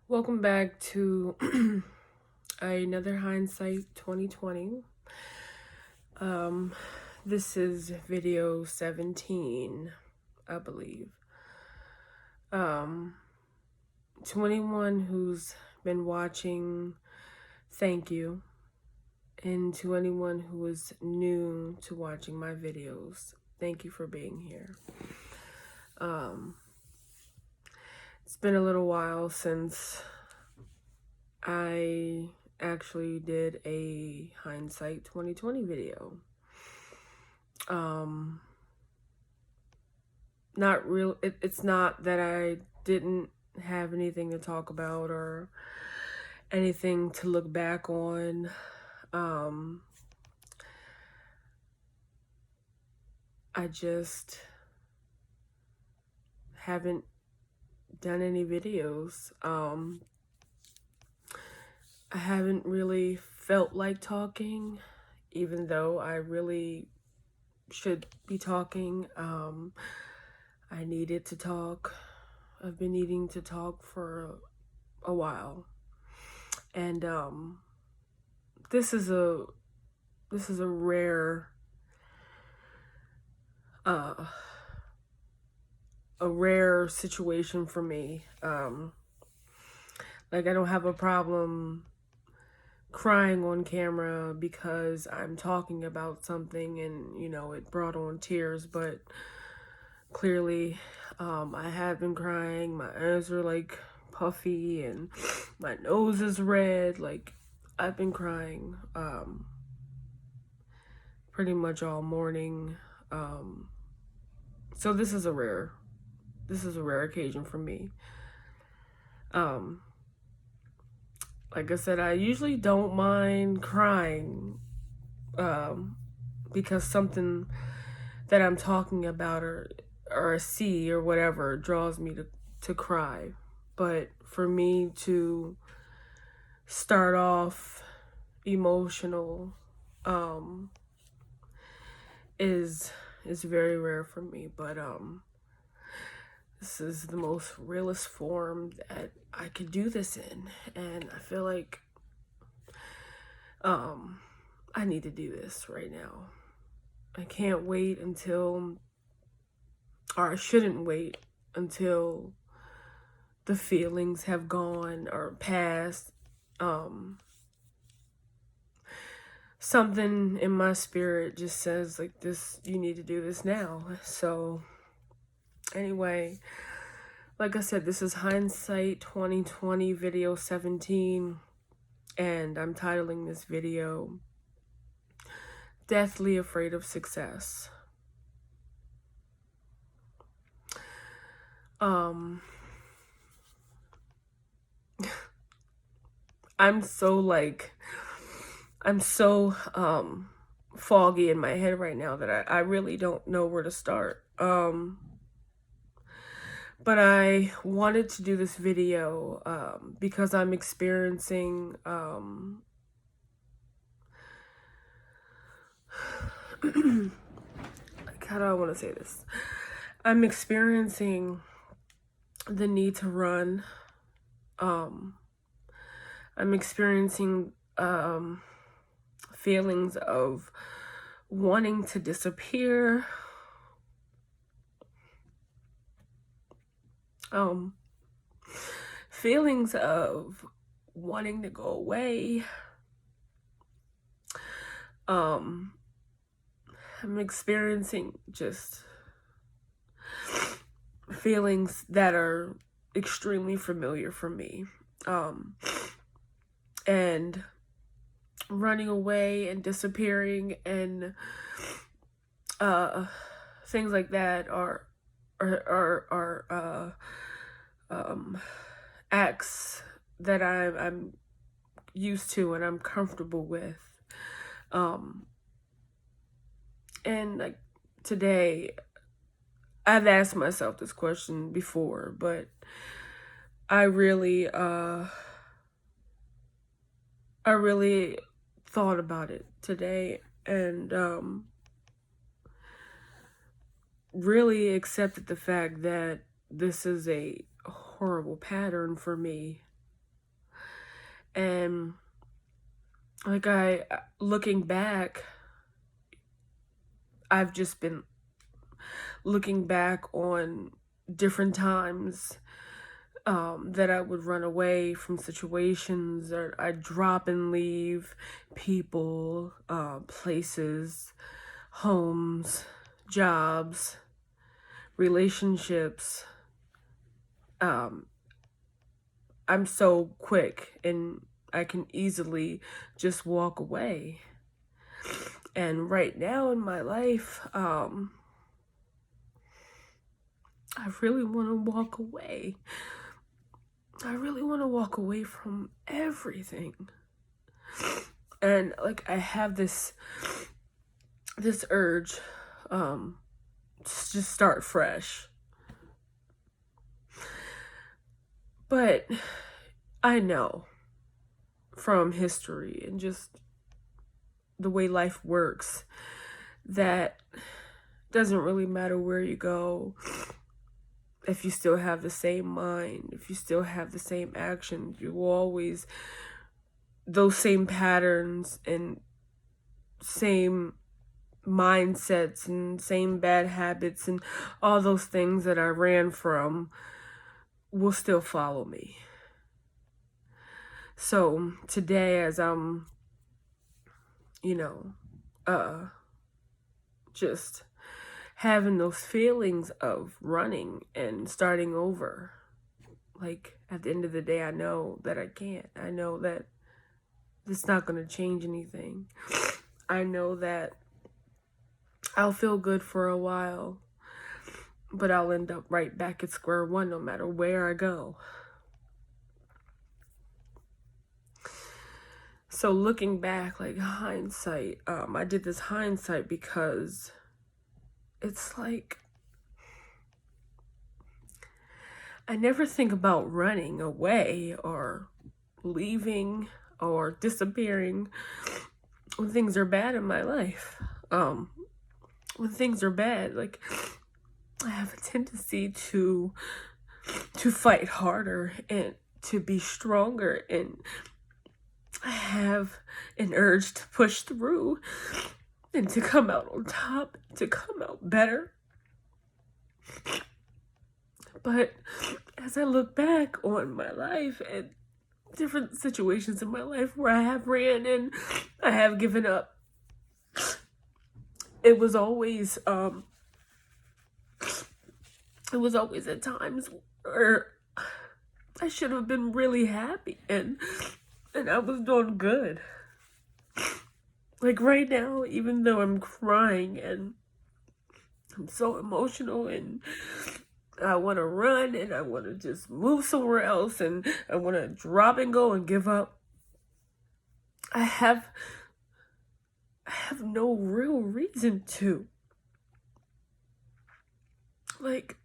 Welcome back to another Hindsight 2020. Um, this is video 17, I believe. To anyone who's been watching, thank you. And to anyone who is new to watching my videos, thank you for being here. It's been a little while since I actually did a Hindsight 2020 video. Not real. It's not that I didn't have anything to talk about or anything to look back on. I just haven't done any videos. I haven't really felt like talking, even though I really should be talking. I needed to talk. I've been needing to talk for a while. And this is a rare a rare situation for me. Like, I don't have a problem crying on camera because I'm talking about something and, it brought on tears, but clearly I have been crying. My eyes are like puffy and my nose is red. Like, I've been crying pretty much all morning. So this is a rare occasion for me. Like I said, I usually don't mind crying because something that I'm talking about or see or whatever draws me to cry. But for me to start off emotional is very rare for me. But this is the most realest form that I could do this in, and I feel like I need to do this right now. I can't wait until, or I shouldn't wait until the feelings have gone or passed. Something in my spirit just says, like, this, you need to do this now. So anyway, like I said, this is Hindsight 2020 video 17, and I'm titling this video Deathly Afraid of Success. I'm so foggy in my head right now that I really don't know where to start. But I wanted to do this video because I'm experiencing like, how do I want to say this? I'm experiencing the need to run. I'm experiencing feelings of wanting to disappear. Feelings of wanting to go away. I'm experiencing just feelings that are extremely familiar for me. And running away and disappearing and things like that are acts that I'm used to and I'm comfortable with. And like today, I've asked myself this question before, but I really thought about it today and really accepted the fact that this is a horrible pattern for me. And like looking back, I've just been looking back on different times that I would run away from situations, or I'd drop and leave people, places, homes, jobs, relationships. Um, I'm so quick and I can easily just walk away. And right now in my life, I really want to walk away. I really want to walk away from everything. And like I have this urge to just start fresh. But I know from history and just the way life works that doesn't really matter where you go. If you still have the same mind, if you still have the same actions, you will always, those same patterns and same mindsets and same bad habits and all those things that I ran from will still follow me. So today, as I'm, just having those feelings of running and starting over, like at the end of the day, I know that I can't. I know that it's not going to change anything. I know that I'll feel good for a while, but I'll end up right back at square one no matter where I go. So looking back, like hindsight, I did this hindsight because it's like I never think about running away or leaving or disappearing when things are bad in my life. When things are bad, like I have a tendency to fight harder and to be stronger, and I have an urge to push through and to come out on top, to come out better. But as I look back on my life and different situations in my life where I have ran and I have given up, it was always at times where I should have been really happy and I was doing good. Like right now, even though I'm crying and I'm so emotional and I want to run and I want to just move somewhere else and I want to drop and go and give up, I have no real reason to. Like,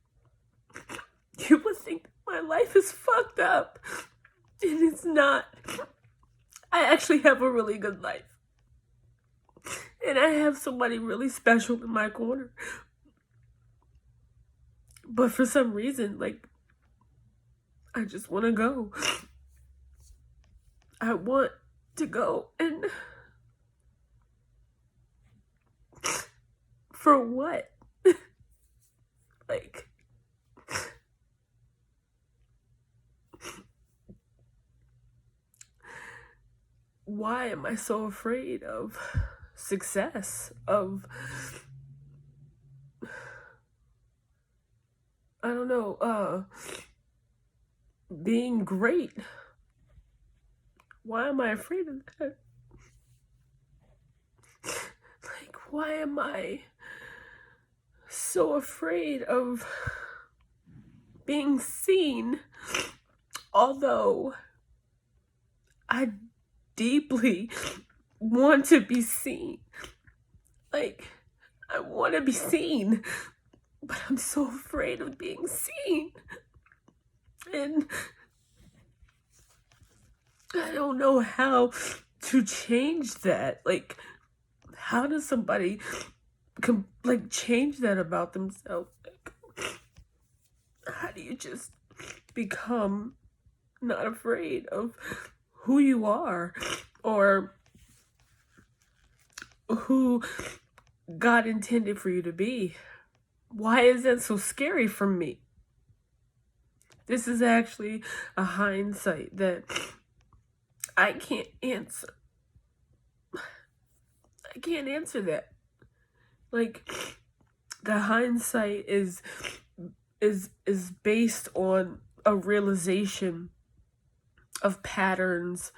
you would think my life is fucked up, and it's not. I actually have a really good life. And I have somebody really special in my corner. But for some reason, like, I just want to go. I want to go. And for what? Like, why am I so afraid of success, of, I don't know, being great? Why am I afraid of that? Like, why am I so afraid of being seen, although I deeply want to be seen? Like, I want to be seen, but I'm so afraid of being seen. And I don't know how to change that. Like, how does somebody change that about themselves? Like, how do you just become not afraid of who you are or who God intended for you to be. Why is that so scary for me? This is actually a hindsight that I can't answer. I can't answer that. Like, the hindsight is based on a realization of patterns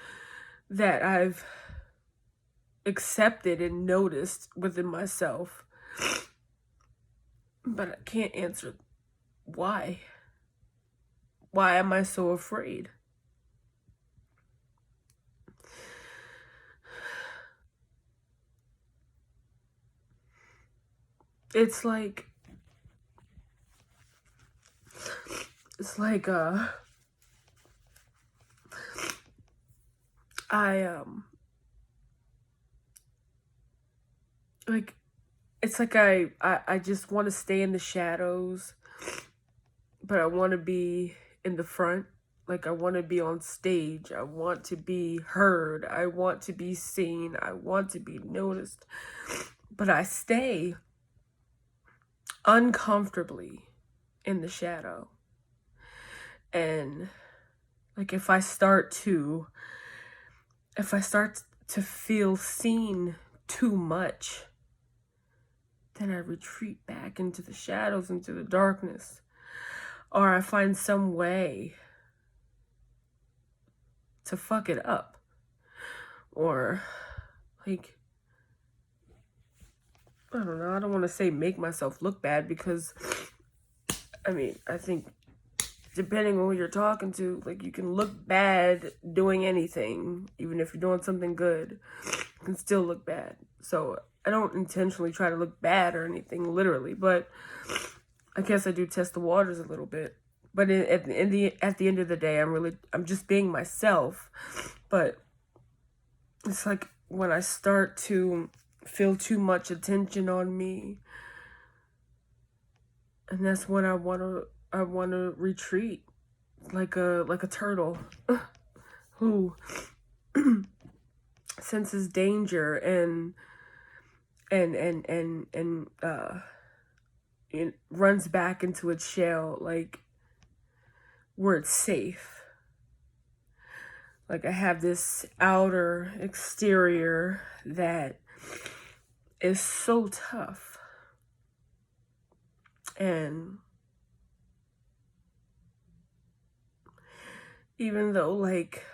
that I've accepted and noticed within myself. But I can't answer why. Why am I so afraid? It's like I just want to stay in the shadows, but I want to be in the front. Like, I want to be on stage. I want to be heard. I want to be seen. I want to be noticed. But I stay uncomfortably in the shadow. And like, if I start to feel seen too much, then I retreat back into the shadows, into the darkness. Or I find some way to fuck it up. Or, like, I don't know, I don't want to say make myself look bad, because, I mean, I think depending on who you're talking to, like, you can look bad doing anything. Even if you're doing something good, you can still look bad. So I don't intentionally try to look bad or anything, literally, but I guess I do test the waters a little bit. But at the end of the day, I'm just being myself. But it's like, when I start to feel too much attention on me, and that's when I want to retreat, like a turtle who senses danger and it runs back into its shell, like, where it's safe. Like, I have this outer exterior that is so tough, and even though like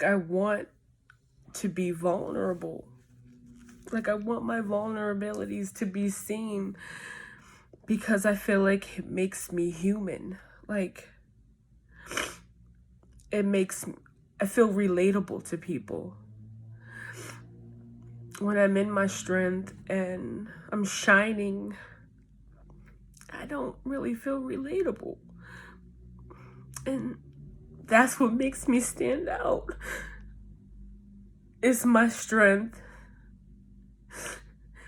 I want to be vulnerable, like, I want my vulnerabilities to be seen, because I feel like it makes me human. Like, I feel relatable to people. When I'm in my strength and I'm shining, I don't really feel relatable. And that's what makes me stand out. It's my strength.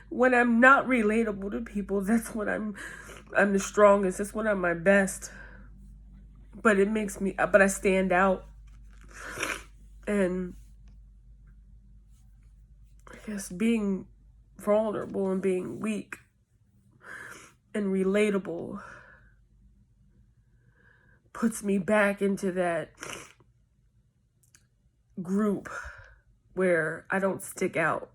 When I'm not relatable to people, that's when I'm the strongest. That's when I'm my best. But I stand out. And I guess being vulnerable and being weak and relatable puts me back into that group where I don't stick out.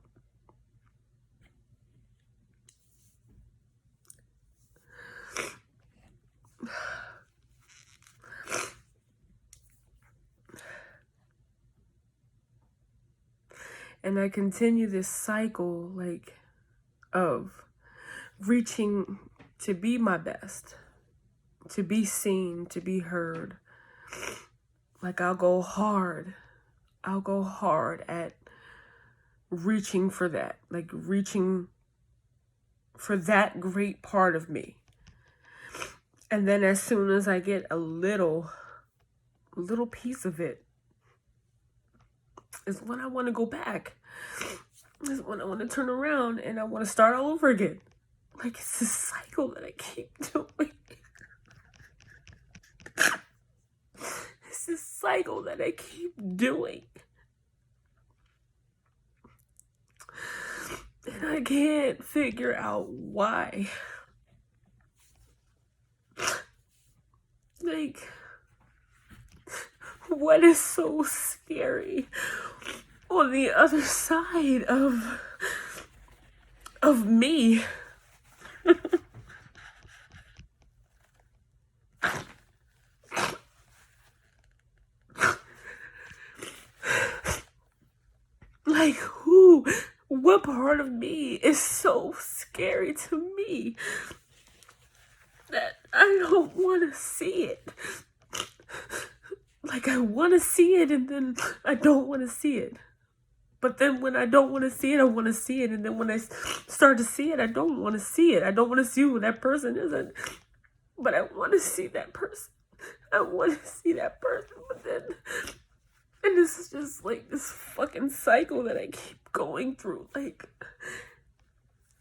And I continue this cycle, like, of reaching to be my best, to be seen, to be heard. Like, I'll go hard at reaching for that, like reaching for that great part of me. And then as soon as I get a little piece of it, is when I want to go back. Is when I want to turn around and I want to start all over again. Like, it's this cycle that I keep doing. It's this cycle that I keep doing. And I can't figure out why. Like, what is so scary on the other side of me? Like, what part of me is so scary to me that I don't want to see it? Like, I want to see it, and then I don't want to see it. But then when I don't want to see it, I want to see it. And then when I start to see it, I don't want to see it. I don't want to see who that person is. But I want to see that person. I want to see that person. But then, and this is just like this fucking cycle that I keep going through. Like,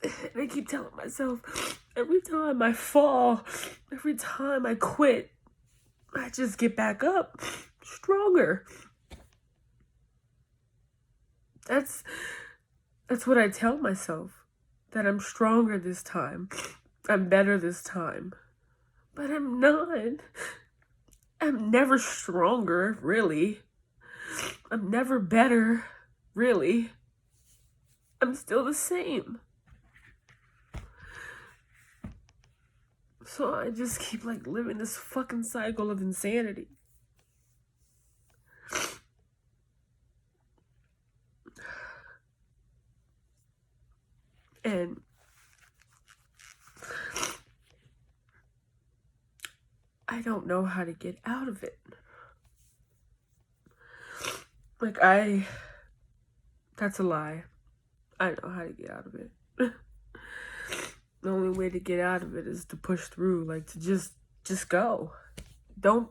and I keep telling myself, every time I fall, every time I quit, I just get back up stronger. That's what I tell myself, that I'm stronger this time. I'm better this time. But I'm not. I'm never stronger, really. I'm never better, really. I'm still the same. So I just keep like living this fucking cycle of insanity. And I don't know how to get out of it. Like, that's a lie. I know how to get out of it. The only way to get out of it is to push through, like, to just go. Don't,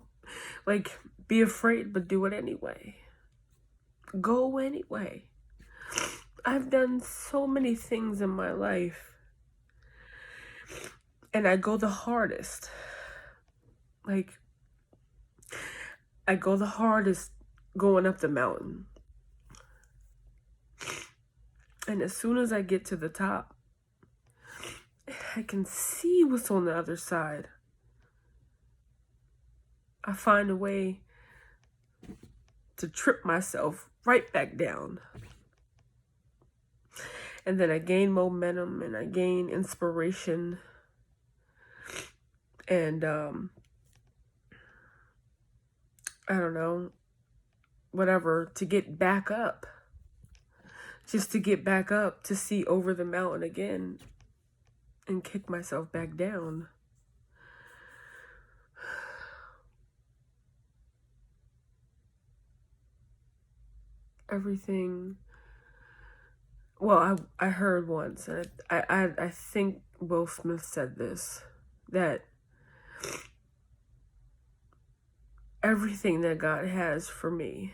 like, be afraid, but do it anyway. Go anyway. I've done so many things in my life, and I go the hardest. Like, I go the hardest going up the mountain. And as soon as I get to the top, I can see what's on the other side. I find a way to trip myself right back down. And then I gain momentum and I gain inspiration. And, I don't know, whatever, to get back up. Just to get back up, to see over the mountain again and kick myself back down. Everything. Well, I heard once, and I think Will Smith said this, that everything that God has for me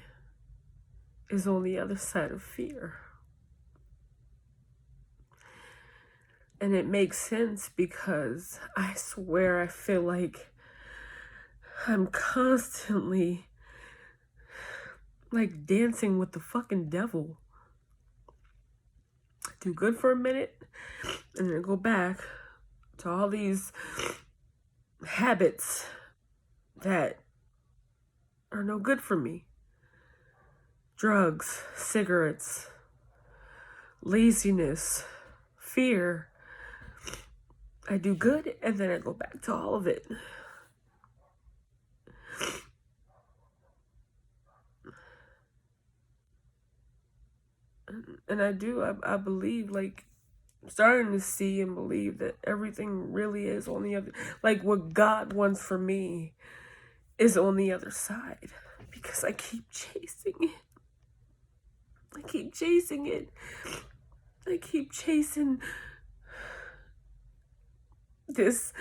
is on the other side of fear. And it makes sense, because I swear I feel like I'm constantly like dancing with the fucking devil. I do good for a minute and then go back to all these habits that are no good for me. Drugs, cigarettes, laziness, fear. I do good and then I go back to all of it. And I believe, like, I'm starting to see and believe that everything really is on the other, like, what God wants for me is on the other side, because I keep chasing it. I keep chasing it. I keep chasing this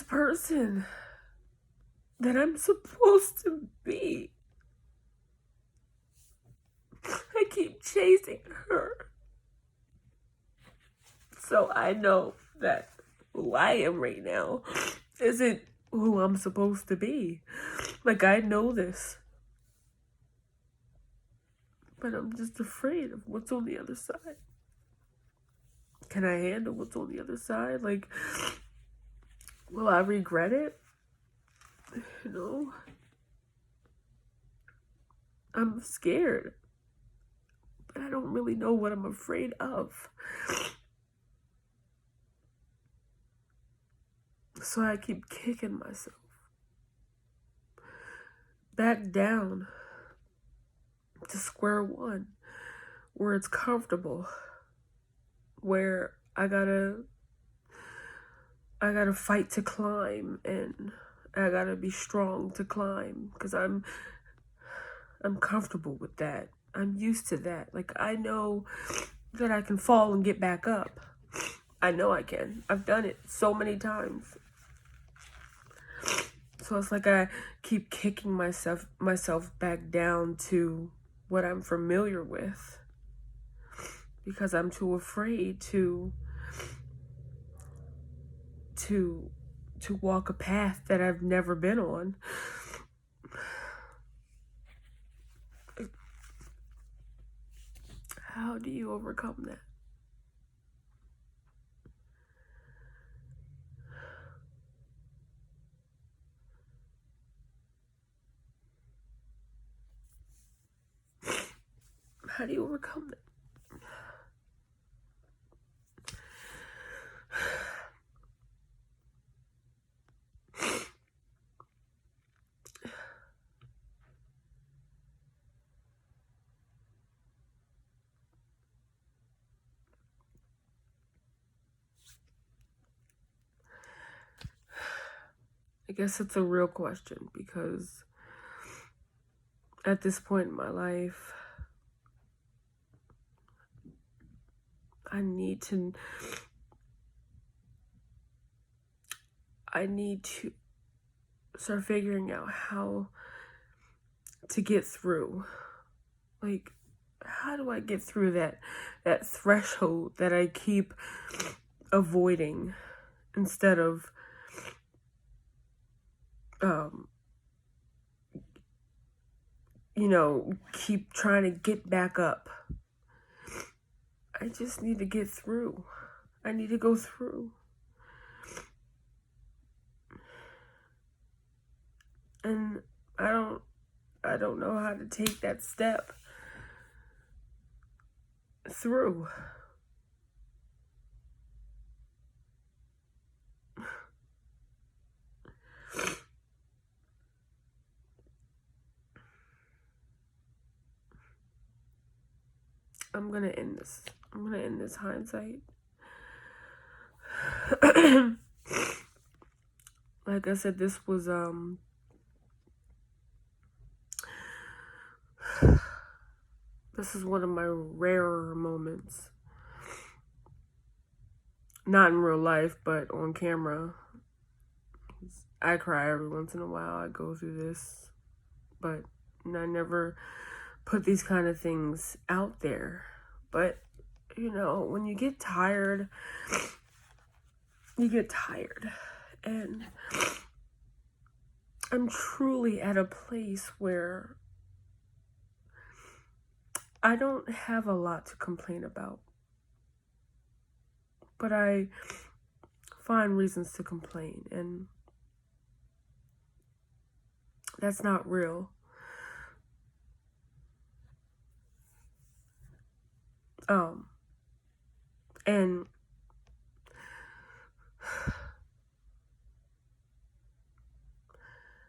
person that I'm supposed to be. I keep chasing her. So I know that who I am right now isn't who I'm supposed to be. Like, I know this, but I'm just afraid of what's on the other side. Can I handle what's on the other side? Like, will I regret it? You know, I'm scared, but I don't really know what I'm afraid of. So I keep kicking myself back down to square one, where it's comfortable, where I gotta fight to climb, and I gotta be strong to climb, because I'm comfortable with that. I'm used to that. Like, I know that I can fall and get back up. I know I can. I've done it so many times. So it's like I keep kicking myself back down to what I'm familiar with, because I'm too afraid to walk a path that I've never been on. How do you overcome that? How do you overcome that? I guess it's a real question, because at this point in my life, I need to start figuring out how to get through. Like, how do I get through that threshold that I keep avoiding, instead of keep trying to get back up? I just need to get through. I need to go through. And I don't know how to take that step through. I'm gonna end this hindsight. Like I said, this was this is one of my rarer moments. Not in real life, but on camera. I cry every once in a while. I go through this, but I never put these kind of things out there. But, when you get tired, you get tired. And I'm truly at a place where I don't have a lot to complain about, but I find reasons to complain, and that's not real. And